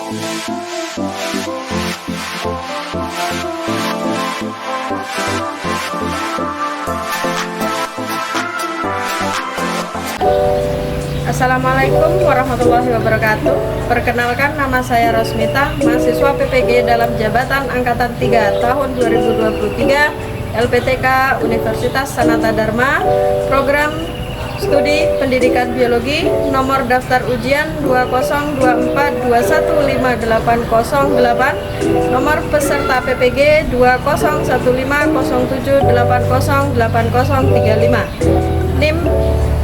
Assalamualaikum warahmatullahi wabarakatuh. Perkenalkan, nama saya Rosmita, mahasiswa PPG dalam jabatan Angkatan 3 tahun 2023 LPTK Universitas Sanata Dharma, program studi pendidikan biologi, nomor daftar ujian 2024215808, nomor peserta PPG 201507808035, NIM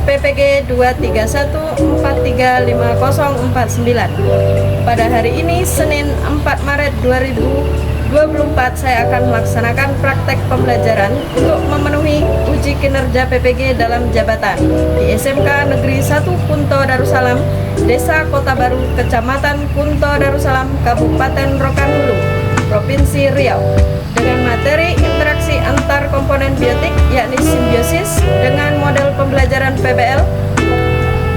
PPG 231435049. Pada hari ini, Senin 4 Maret 2024, saya akan melaksanakan praktek pembelajaran untuk memenuhi uji kinerja PPG dalam jabatan di SMK Negeri 1 Kunto Darussalam, Desa Kota Baru, Kecamatan Kunto Darussalam, Kabupaten Rokan Hulu, Provinsi Riau, dengan materi interaksi antar komponen biotik, yakni simbiosis, dengan model pembelajaran PBL,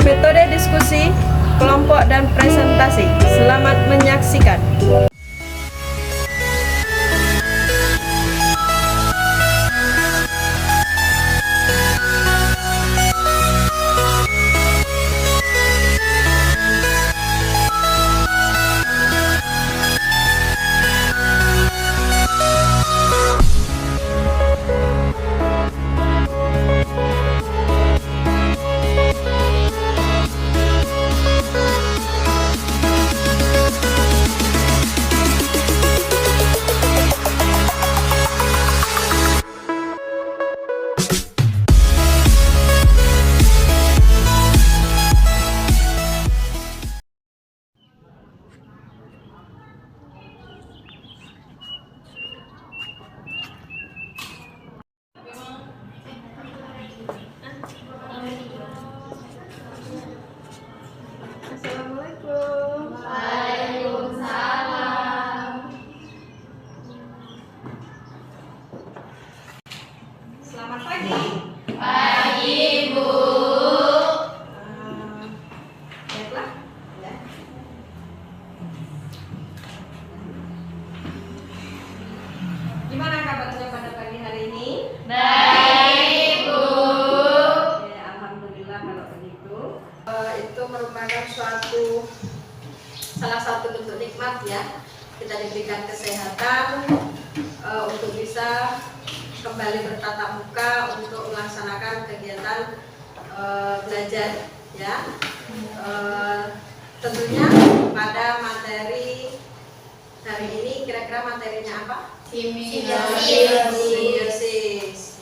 metode diskusi, kelompok, dan presentasi. Selamat menyaksikan. Assalamualaikum. Waalaikumsalam. Selamat pagi. Pagi, Bu. Baiklah. Ya. Gimana kabarnya pada pagi hari ini? Baik, Bu. Oke, alhamdulillah kalau begitu. Itu merupakan salah satu bentuk nikmat ya, kita diberikan kesehatan untuk bisa kembali bertatap muka untuk melaksanakan kegiatan belajar ya. Tentunya pada materi hari ini, kira-kira materinya apa? Simbiosis.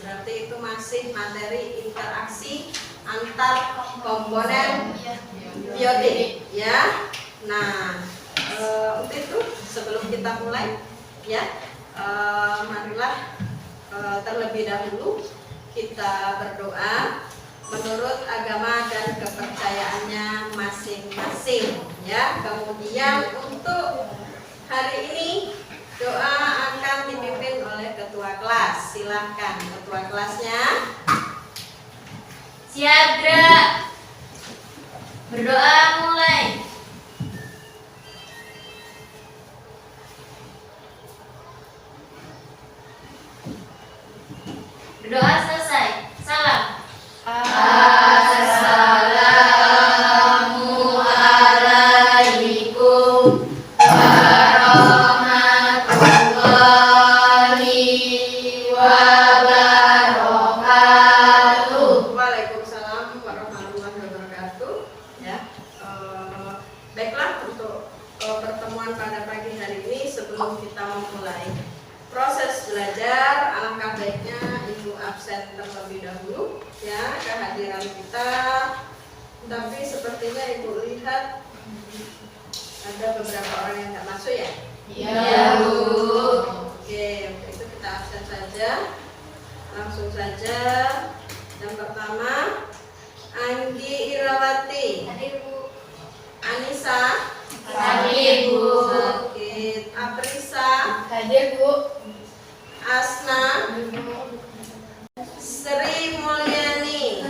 Berarti itu masih materi interaksi antar komponen biotik ya. Nah, untuk itu sebelum kita mulai ya, marilah terlebih dahulu kita berdoa menurut agama dan kepercayaannya masing-masing ya. Kemudian untuk hari ini doa akan dipimpin oleh ketua kelas. Silahkan ketua kelasnya. Siap, gerak. Berdoa mulai. Berdoa selesai. Salam. Assalamualaikum warahmatullahi wabarakatuh. Waalaikumsalam warahmatullahi wabarakatuh ya. Baiklah, untuk pertemuan pada pagi hari ini, sebelum kita memulai proses belajar, alangkah baiknya Ibu absen terlebih dahulu ya, kehadiran kita. Tapi sepertinya Ibu lihat ada beberapa orang yang nggak masuk ya. Iya, Bu. Oke, untuk itu kita absen saja. Langsung saja. Yang pertama, Anggi Irawati. Hadir, Bu. Anissa. Hadir, Bu. Sakit. Aprisa. Hadir, Bu. Asna. Sri Mulyani.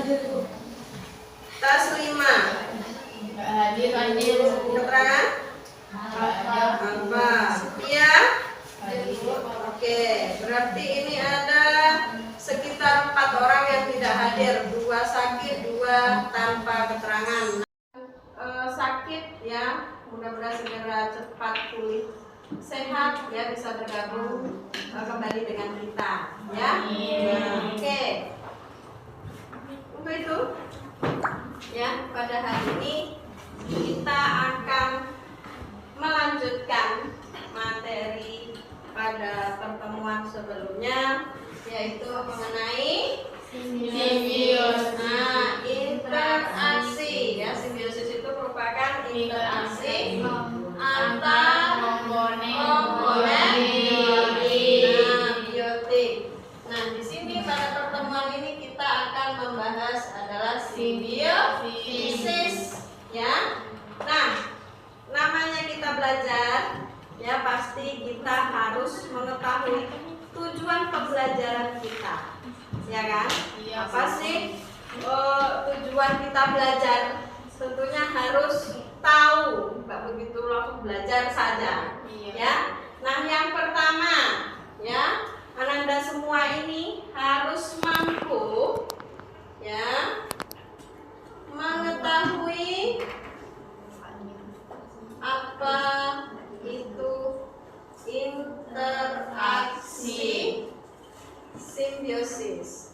Taslima. Hadir, Bu. Keterangan? sakit ya, mudah-mudahan segera cepat pulih sehat ya, bisa bergabung kembali dengan kita ya. Nah, oke. Untuk itu ya, pada hari ini kita akan melanjutkan materi pada pertemuan sebelumnya, yaitu mengenai Simbiosis. Nah, interaksi ya. Simbiosis itu merupakan interaksi antar komponen biotik. Nah, di sini pada pertemuan ini kita akan membahas adalah simbiosis ya. Nah, namanya kita belajar ya, pasti kita harus mengetahui tujuan pembelajaran kita. Ya kan? Iya, Apa sih tujuan kita belajar? Tentunya harus tahu, nggak begitu langsung belajar saja. Iya. Ya. Nah, yang pertama, ya, Ananda semua ini harus mampu, ya, mengetahui apa itu interaksi simbiosis.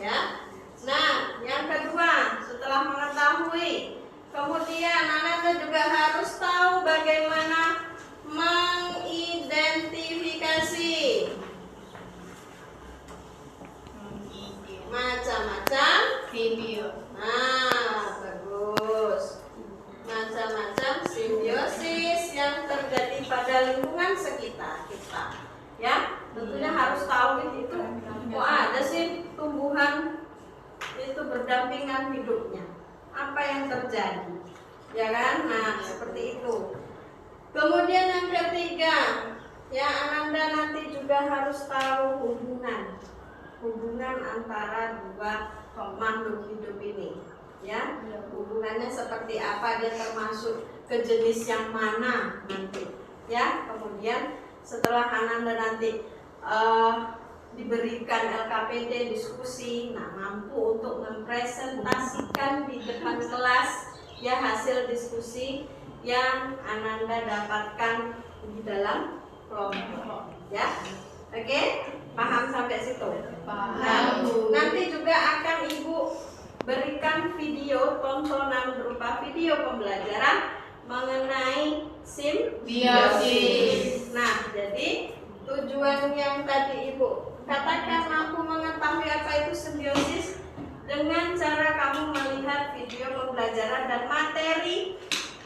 Ya. Nah, yang kedua, setelah mengetahui, kemudian Ananda juga harus tahu bagaimana mengidentifikasi macam-macam Simbiosis. Nah, bagus. Macam-macam simbiosis yang terjadi pada lingkungan sekitar kita. Ya, tentunya harus tahu itu. Kok ada sih tumbuhan itu berdampingan hidupnya? Apa yang terjadi? Ya kan? Nah, seperti itu. Kemudian yang ketiga, ya, Ananda nanti juga harus tahu hubungan antara dua makhluk hidup ini. Ya, hubungannya seperti apa, dia termasuk ke jenis yang mana nanti. Ya, kemudian setelah Ananda nanti diberikan LKPD diskusi, nah, mampu untuk mempresentasikan di depan kelas ya hasil diskusi yang Ananda dapatkan di dalam kelompok. Ya, oke, paham sampai situ? Paham. Nah, nanti juga akan Ibu berikan video tontonan berupa video pembelajaran mengenai simbiosis. Nah, jadi tujuan yang tadi Ibu katakan mampu mengetahui apa itu simbiosis dengan cara kamu melihat video pembelajaran dan materi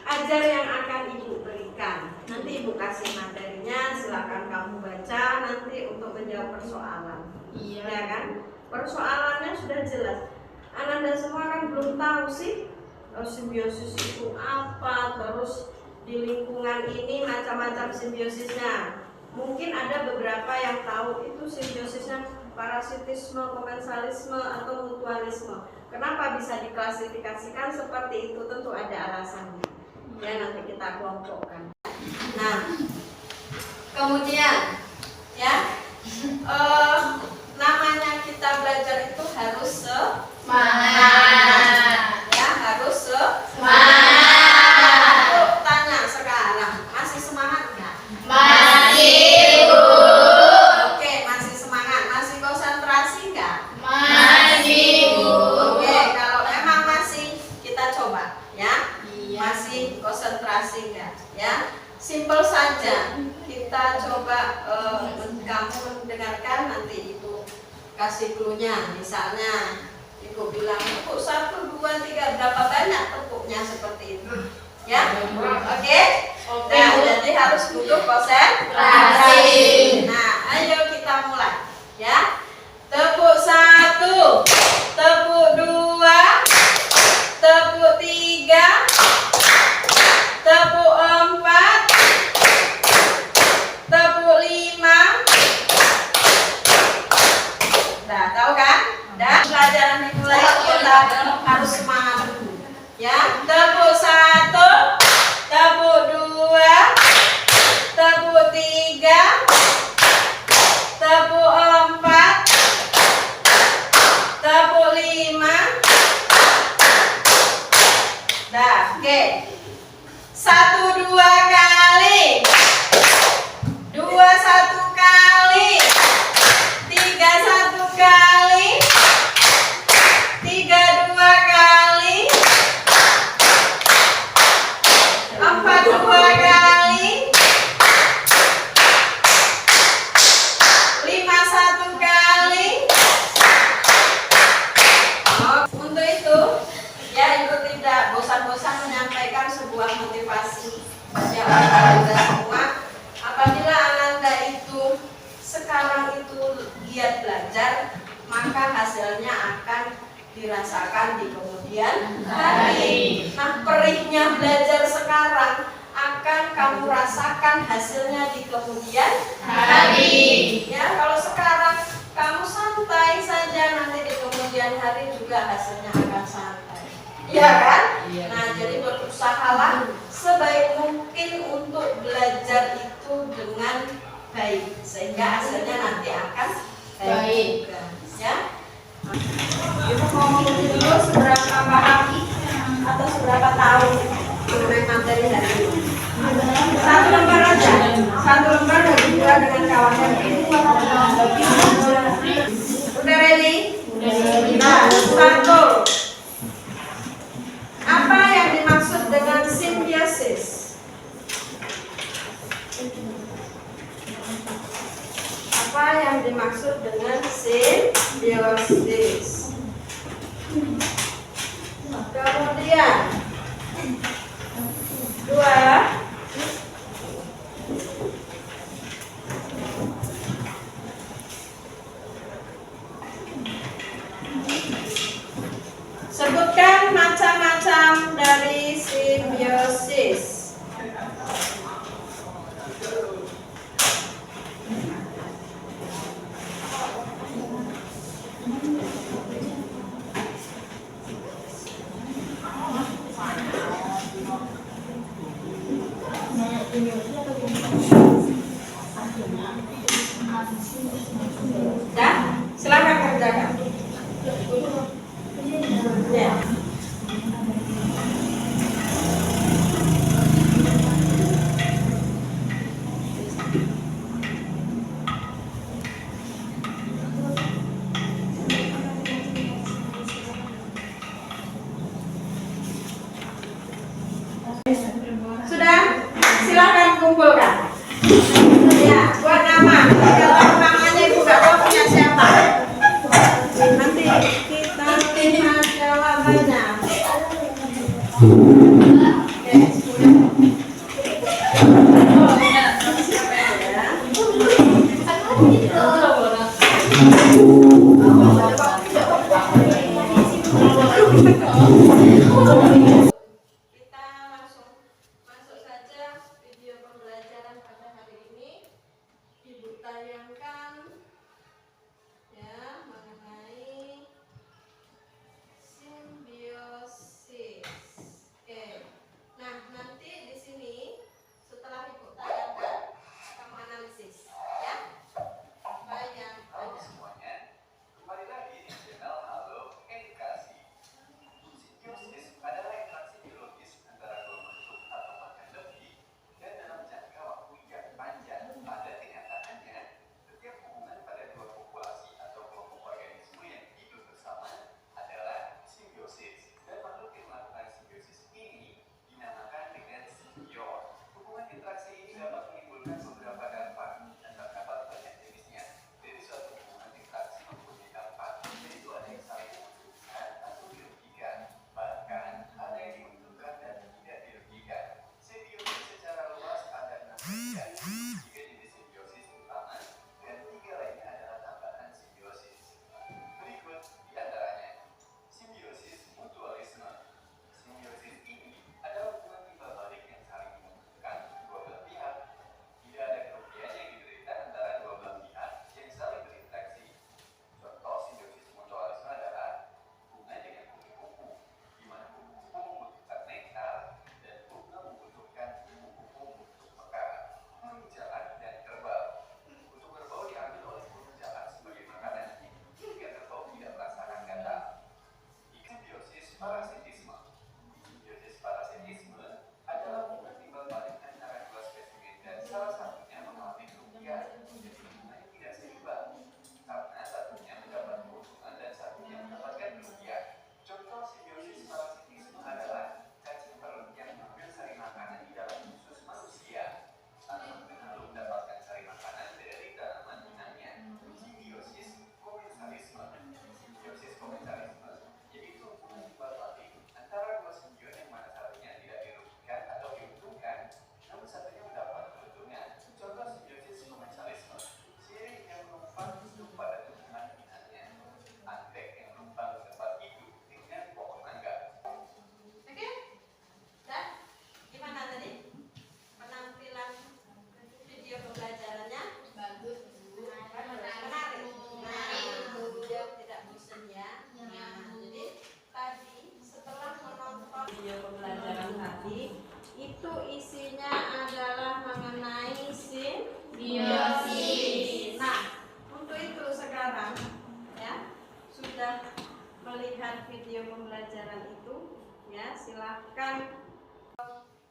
ajar yang akan Ibu berikan. Nanti Ibu kasih materinya, silakan kamu baca nanti untuk menjawab persoalan. Iya. Ya kan? Persoalannya sudah jelas. Ananda semua kan belum tahu sih simbiosis itu apa, terus di lingkungan ini macam-macam simbiosisnya. Mungkin ada beberapa yang tahu itu simbiosisnya parasitisme, komensalisme, atau mutualisme. Kenapa bisa diklasifikasikan seperti itu? Tentu ada alasannya. Ya, nanti kita kelompokkan. Nah, kemudian ya, namanya kita belajar itu harus semangat. Ya, harus semangat. Aku tanya sekarang, masih semangat nggak? Masih, Bu. Oke, masih semangat. Masih konsentrasi nggak? Masih, Bu. Oke, kalau memang masih, kita coba ya. Iya. Masih konsentrasi nggak? Ya, simple saja. Kita coba kamu mendengarkan, nanti Ibu kasih clue-nya. Misalnya Ibu bilang tepuk 1, 2, 3, berapa banyak tepuknya, seperti itu. Ya, oke? Nah, jadi harus butuh konsentrasi. Nah, ayo kita mulai. Ya, tepuk 1, tepuk 2, tepuk 3, tepuk 4, tepuk 5. Nah, tahu kan? Dan pelajaran dimulai, kita harus semangat dulu. Ya, tepuk 1, tepuk 2, tepuk 3, 1 2 kali. 2 1 kali. 3 1 kali. 3 2 kali. 4 2 kali. 5 1 kali. Untuk itu, ya Ibu tidak bosan-bosan menyampaikan sebuah motivasi bagi Anda semua. Apabila Anda itu sekarang itu giat belajar, maka hasilnya akan dirasakan di kemudian hari. Nah, perihnya belajar sekarang akan kamu rasakan hasilnya di kemudian hari. Ya, kalau sekarang kamu santai saja, nanti di kemudian hari juga hasilnya akan santai. Iya kan? Nah, jadi berusahalah sebaik mungkin untuk belajar itu dengan baik, sehingga hasilnya nanti akan baik juga. Ya. Ibu mau menguji dulu seberapa paham atau seberapa tahu mengenai materi hari ini. 1 lembar aja, 1 lembar bagi 2 dengan kawannya. Udah ready? Nah, 1. Apa yang dimaksud dengan simbiosis? Apa yang dimaksud dengan simbiosis? Kemudian 2. Sebutkan macam-macam dari simbiosis. Ya, silakan kerjakan. Ya. Sudah? Silakan kumpulkan. Ya, buat nama. Kalau namanya Ibu gak tahu punya siapa. Nanti kita lihat jawabannya. Kita langsung masuk saja video pembelajaran pada hari ini. Ibu tayangkan. silahkan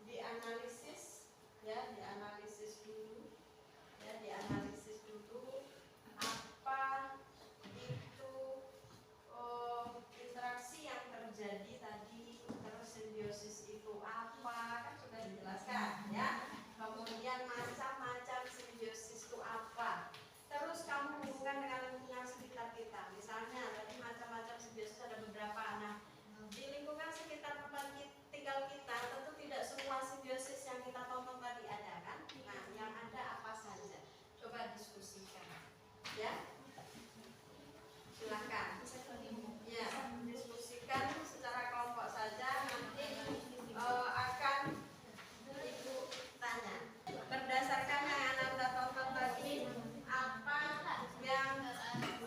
dianalisis ya, dianalisis dulu ya, dianalisis dulu apa itu interaksi yang terjadi tadi, terus simbiosis itu apa, kan sudah dijelaskan ya. Kemudian macam-macam simbiosis itu apa, terus kamu hubungkan dengan lingkungan sekitar kita. Misalnya tadi macam-macam simbiosis ada beberapa. Nah, di lingkungan sekitar tempat tinggal kita tentu tidak semua simbiosis yang kita tonton tadi ada kan. Nah, yang ada apa saja, coba diskusikan ya, silahkan ya, diskusikan secara kelompok saja. Nanti akan ibu tanya berdasarkan yang Ananda tonton tadi, apa yang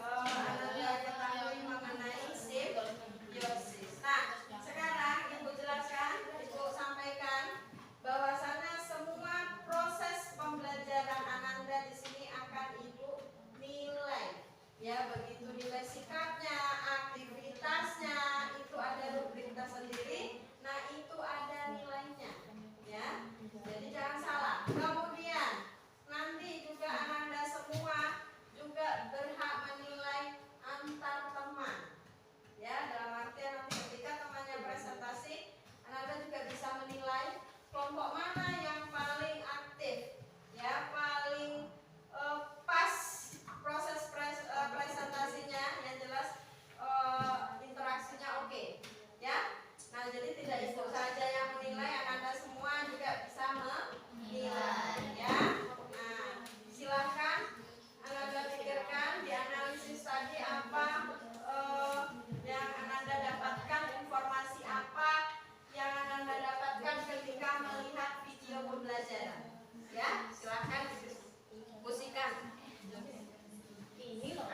Ananda ketahui mengenai simbiosis. Nah, sekarang ibu jelaskan, ibu sampaikan bahwasanya semua proses pembelajaran Ananda di sini akan ibu nilai ya, begitu nilai sikapnya, aktivitasnya itu ada rubrik tersendiri. Nah, itu ada nilainya ya, jadi jangan salah. Kemudian nanti juga Ananda semua juga berhak menilai antar teman ya, dalam artian nanti ketika temannya presentasi, Ananda juga bisa menilai kelompok mana yang paling aktif ya, paling pas proses presentasinya, yang jelas interaksinya oke ya. Nah, jadi tidak ibu saja yang menilai, Ananda semua juga bisa menilai ya. Nah, silahkan Ananda pikirkan, dianalisis tadi apa yang Ananda dapatkan, informasi apa yang Ananda dapatkan ketika melihat video pembelajaran ya. Silahkan diskusikan. Ini loh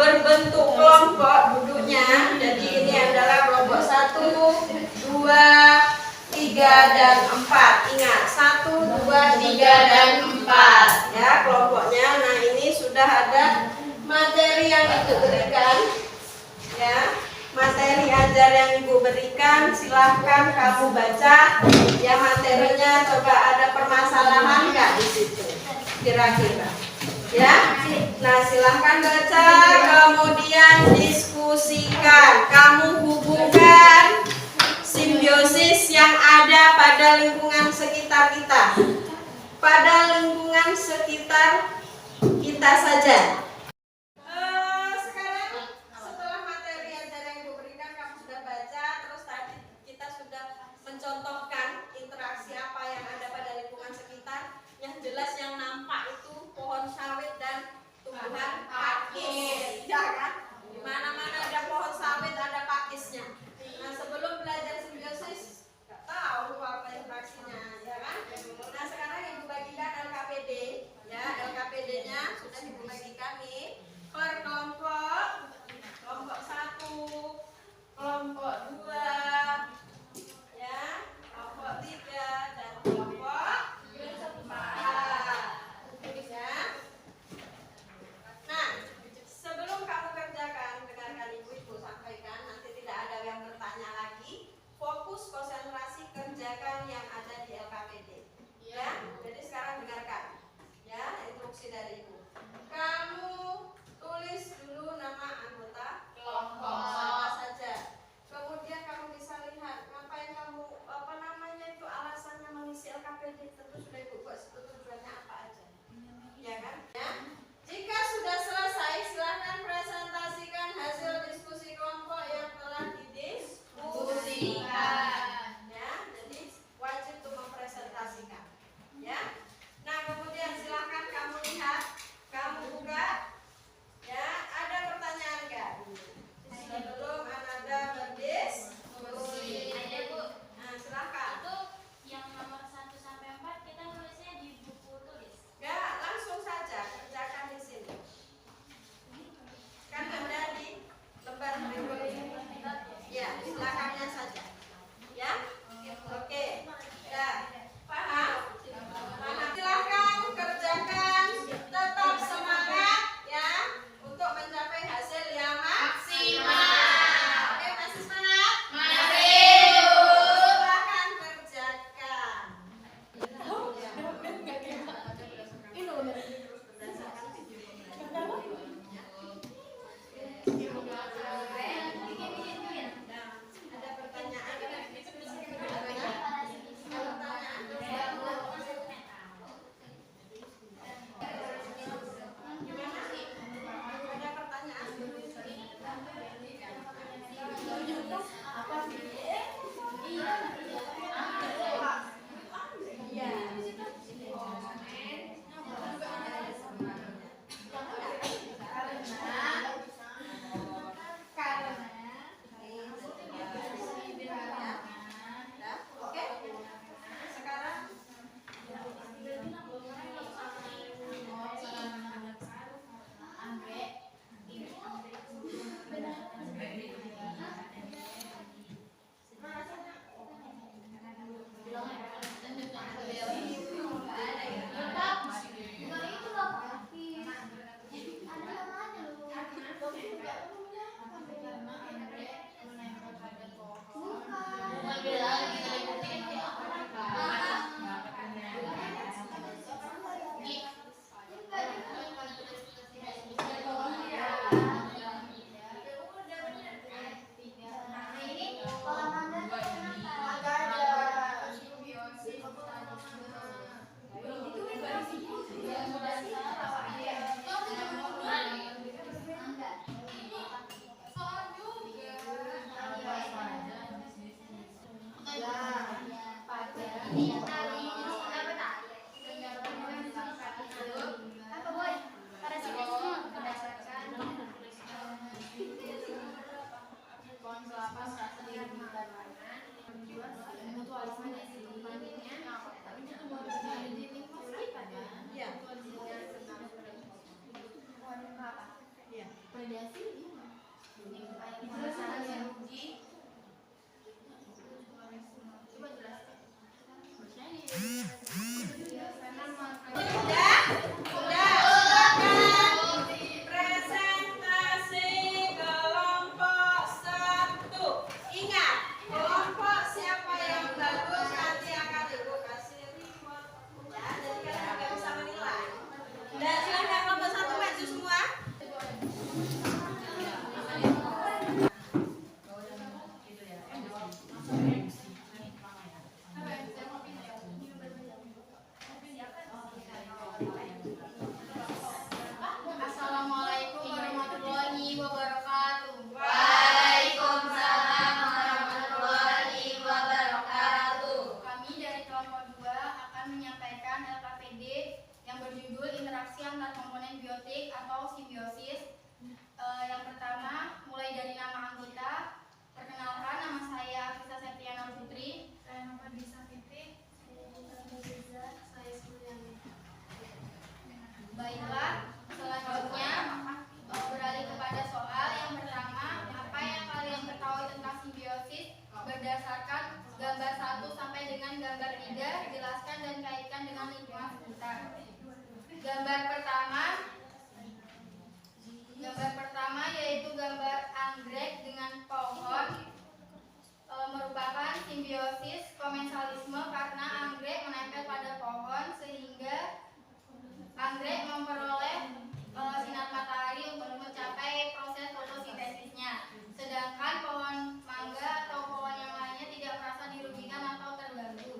berbentuk kelompok duduknya. Jadi ini adalah kelompok 1, 2, 3, dan 4. Ingat, 1, 2, 3, dan 4 ya kelompoknya. Nah, ini sudah ada materi yang ibu berikan ya, materi ajar yang ibu berikan. Silahkan kamu baca ya materinya. Coba ada permasalahan nggak di situ kira-kira ya. Nah, silahkan baca, kemudian diskusikan. Kamu hubungkan simbiosis yang ada pada lingkungan sekitar kita, pada lingkungan sekitar kita saja. Sekarang setelah materi ajar yang ibu berikan kamu sudah baca, terus tadi kita sudah mencontohkan interaksi apa yang ada pada lingkungan sekitar. Yang jelas yang nampak itu pohon sawit dan tumbuhan pakis, ya kan? Di mana-mana ada pohon sawit, ada pakisnya. Nah, sebelum belajar simbiosis, nggak tahu apa interaksinya, ya kan? Nah, sekarang ibu bagikan LKPD, ya LKPD-nya sudah ibu bagikan nih. Ya, jadi wajib untuk mempresentasikan. Ya. Nah, kemudian silakan kamu lihat, kamu buka. Ya, ada pertanyaan nggak? Sebelum Ananda berdiskusi. Ada, Bu. Nah, silakan. Itu yang nomor 1 sampai 4 kita nulisnya di buku tulis. Nggak, langsung saja kerjakan di sini. Kan ada di lembar berikutnya. Ya, di belakangnya saja. Ya, oke. Ya, paham? Paham. Silahkan kerjakan. Tetap semangat ya untuk mencapai hasil yang maksimal. Oke, masih semangat? Silahkan kerjakan. Ada pertanyaan? Gimana? Ada pertanyaan? Ya, oke. Sekarang ya. Ya. Sudah? Silakan presentasi kelompok 1. Ingat, kelompok siapa yang bagus nanti akan ibu kasih reward. Ya, jadi kalian juga bisa menilai. Dan silakan kelompok 1 maju semua. Assalamualaikum warahmatullahi wabarakatuh. Waalaikumsalam warahmatullahi wabarakatuh. Kami dari kelompok 2 akan menyampaikan LKPD yang berjudul interaksi antar komponen biotik atau simbiosis. Yang pertama, mulai dari nama anggota. Perkenalkan, nama saya Afisa Septiana Putri. Saya nama Disa Fitri. Saya Suliani. Baiklah, selanjutnya beralih kepada soal yang pertama. Apa yang kalian ketahui tentang simbiosis berdasarkan gambar 1 sampai dengan gambar 3, jelaskan dan kaitkan dengan lingkungan sekitar. Gambar pertama yaitu gambar anggrek dengan pohon, merupakan simbiosis komensalisme karena anggrek menempel pada pohon sehingga anggrek memperoleh sinar matahari untuk mencapai proses fotosintesisnya. Sedangkan pohon mangga atau pohon yang lainnya tidak merasa dirugikan atau terganggu.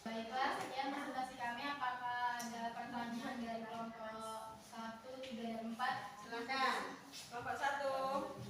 Baiklah, sekian presentasi kami. Apakah ada pertanyaan dari kelompok 1, 3, dan 4? Silakan. Kelompok 1.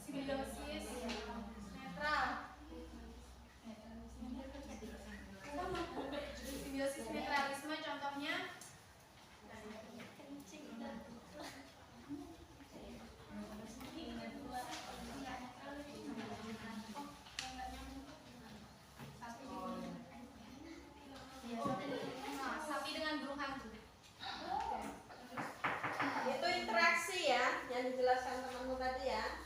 simbiosis netral. Simbiosis netralisme contohnya sapi dengan burung hantu. Itu interaksi ya, yang dijelaskan temanmu tadi ya.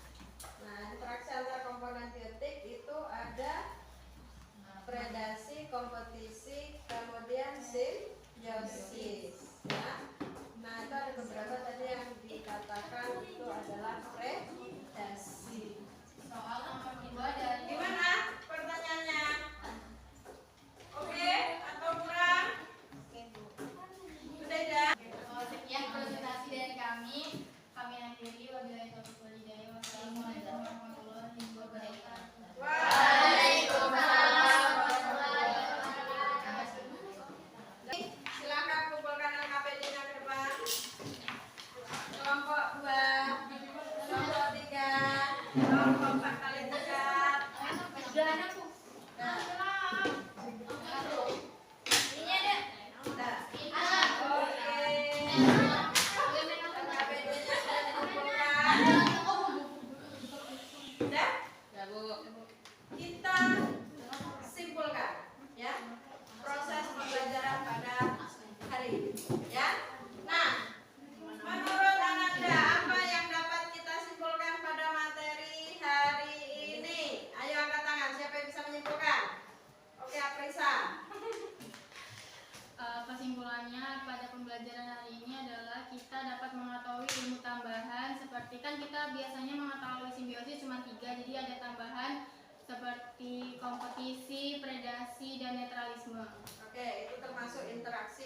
Nah, interaksi antar komponen biotik itu ada predasi, kompetisi, kemudian simbiosis. Ya. Nah, itu ada beberapa tadi yang dikatakan itu adalah predasi. Soal nomor 2 dari Gimana pertanyaannya? Oke atau kurang? Sudah ya? sekian presentasi dari kami. Kami akhiri, wabillahi taufiq wal hidayah. Wassalamualaikum warahmatullahi wabarakatuh. Waalaikumsalam warahmatullahi wabarakatuh. Silakan kumpulkan LKPD-nya ke depan. Kelompok 2, kelompok 3, kelompok 4 kali 3. Udah anakku. Ini ada. Sudah. Oke. LKPD-nya sudah dikumpulkan. Sudah? Ya, Bu. Kita simpulkan ya proses pembelajaran pada hari ini ya. Nah, menurut Ananda apa yang dapat kita simpulkan pada materi hari ini? Ayo angkat tangan, siapa yang bisa menyimpulkan? Oke, Aprisa. Kesimpulannya pada pembelajaran hari ini adalah kita dapat mengetahui ilmu tambahan seperti kan kita biasanya mengetahui simbiosis cuma 3, jadi ada tambahan seperti kompetisi, predasi, dan netralisme. Oke, itu termasuk interaksi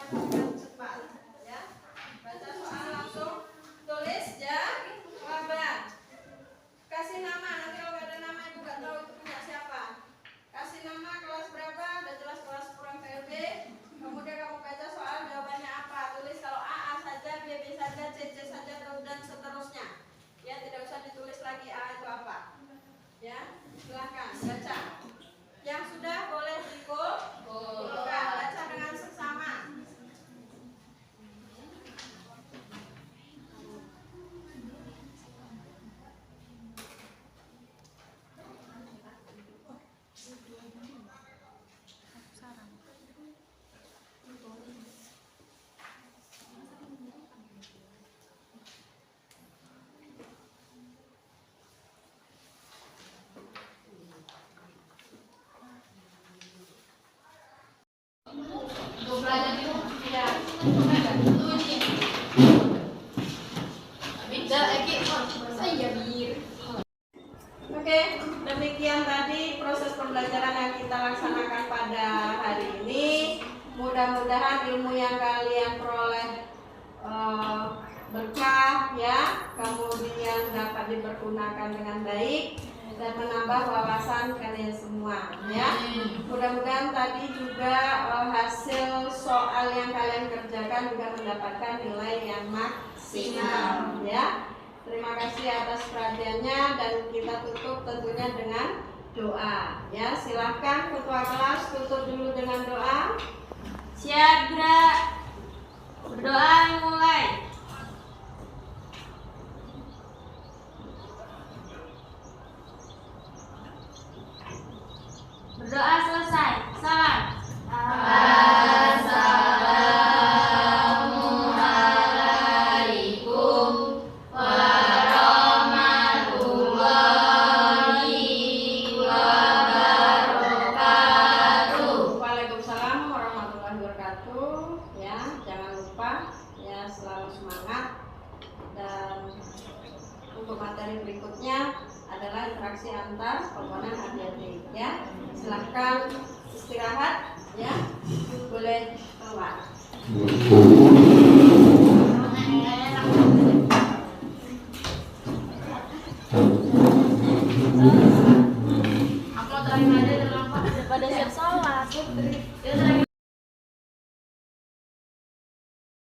bukan cepat. Ya, baca soal langsung, tulis ya, jawaban. Kasih nama, nanti kalau nggak ada nama ibu nggak tahu itu punya siapa. Kasih nama, kelas berapa, udah jelas kelas kurang PLB. Kemudian kamu baca soal jawabannya apa. Tulis kalau A saja, B saja, C saja, dan seterusnya. Ya, tidak usah ditulis lagi A itu apa. Ya, silahkan baca. Yang sudah boleh dikumpulkan, baca dengan seksama. Oke, demikian tadi proses pembelajaran yang kita laksanakan pada hari ini. Mudah-mudahan ilmu yang kalian peroleh berkah ya, kemudian dapat dipergunakan dengan baik dan menambah wawasan kalian semua ya. Mudah-mudahan tadi juga hasil soal yang kalian kerjakan juga mendapatkan nilai yang maksimal ya. Terima kasih atas perhatiannya dan kita tutup tentunya dengan doa ya. Silahkan ketua kelas tutup dulu dengan doa. Siap, gerak. Berdoa mulai. Berdoa selesai. Salam. Assalamualaikum warahmatullahi wabarakatuh. Waalaikumsalam warahmatullahi wabarakatuh. Ya, jangan lupa ya selalu semangat. Dan untuk materi berikutnya adalah interaksi antar komponen adik-adik ya. Silahkan istirahat ya. Boleh keluar. Aku mau terima aja dalam daripada siap sholat.